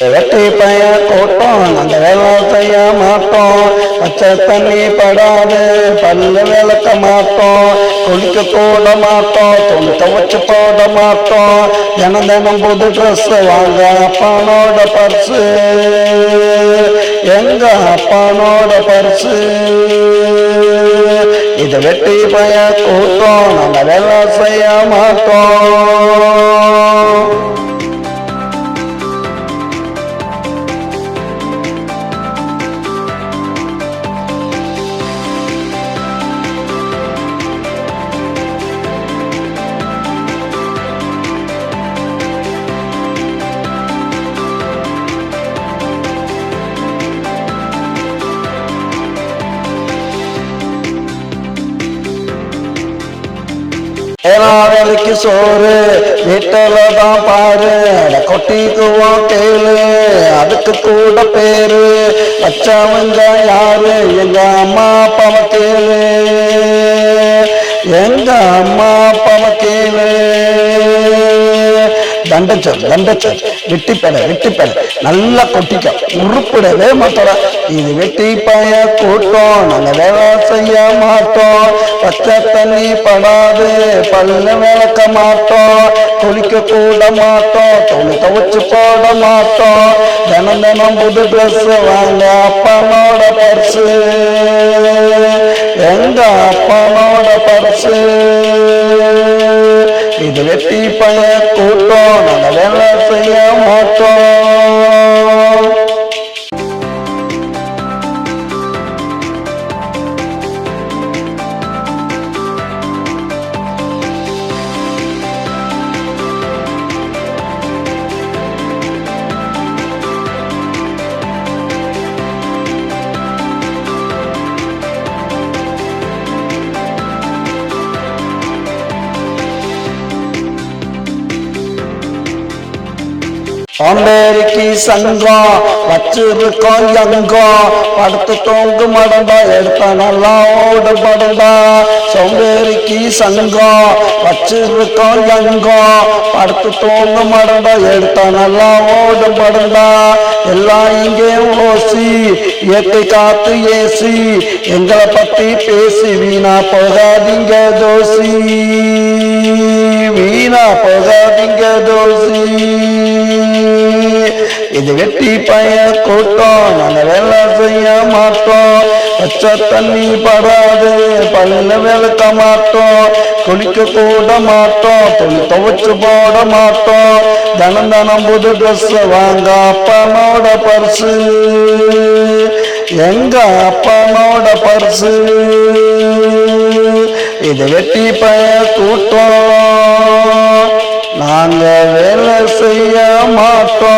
வெட்டி பைய கூட்டம் அந்த வேலை செய்ய மாட்டோம். பச்சை தண்ணி படாது பல்லு விளக்க மாட்டோம். குளிக்க கூட மாட்டோம். துணி துவச்சு போட மாட்டோம். தினம் தினம் புது ட்ரெஸ் வாங்க அப்பனோட பர்சு எங்க அப்பனோட பர்சு. இது வெட்டி பைய கூட்டம் அந்த வேலை செய்ய மாட்டோம். வேலைக்கு சோறு வீட்டில தான் பாரு கொட்டிக்குவோம் கேளு அதுக்கு கூட பேரு வச்சவங்க யாரு எங்க அம்மா அப்பாவை கேளு எங்க அம்மா அப்பாவை கேளு. தண்டச்சல் தண்டச்சல் வெட்டிப்பேல நல்லா கொட்டிக்க உருப்பிடவே மாட்டோம். இது வெட்டி பைய கூட்டம் நாங்க வேலை செய்ய மாட்டோம். பச்சை தண்ணி படாது பல்லு விளக்க மாட்டோம். குளிக்க கூட மாட்டோம். துணி துவச்சு போட மாட்டோம். தினம் தினம் புது ட்ரெஸ் வாங்க அப்பனோட பர்சு எங்க அப்பனோட பர்சு. இது வெட்டி பைய கூட்டம் நாங்க வேலை செய்ய மாட்டோம். சோம்பேறிக்கு சங்கம் வச்சிருக்கோம் எங்கம் படுத்து தூங்கு மடந்தா எடுத்த நல்லா ஓடு படந்தா. சோம்பேறிக்கு சங்கம் வச்சிருக்கோம் எங்கம் படுத்து தூங்கு மடந்தா எடுத்த நல்லா ஓடு படந்தா. எல்லாம் இங்கே ஓசி இயற்கை காத்து ஏசி எங்களை பத்தி பேசி வீணா போகாதீங்க தோசி வீணா போகாதீங்க தோசி. இது வெட்டி பைய கூட்டம் நாங்க வேலை செய்ய மாட்டோம். பச்சை தண்ணி படாது பல்ல விளக்க மாட்டோம். குளிக்க கூட மாட்டோம். துணி துவச்சு போட மாட்டோம். தினம் தினம் புது ட்ரெஸ் வாங்க அப்பனோட பர்சு எங்க அப்பனோட பர்சு. இது வெட்டி பைய கூட்டம் நாங்க வேலை செய்ய மாட்டோம்.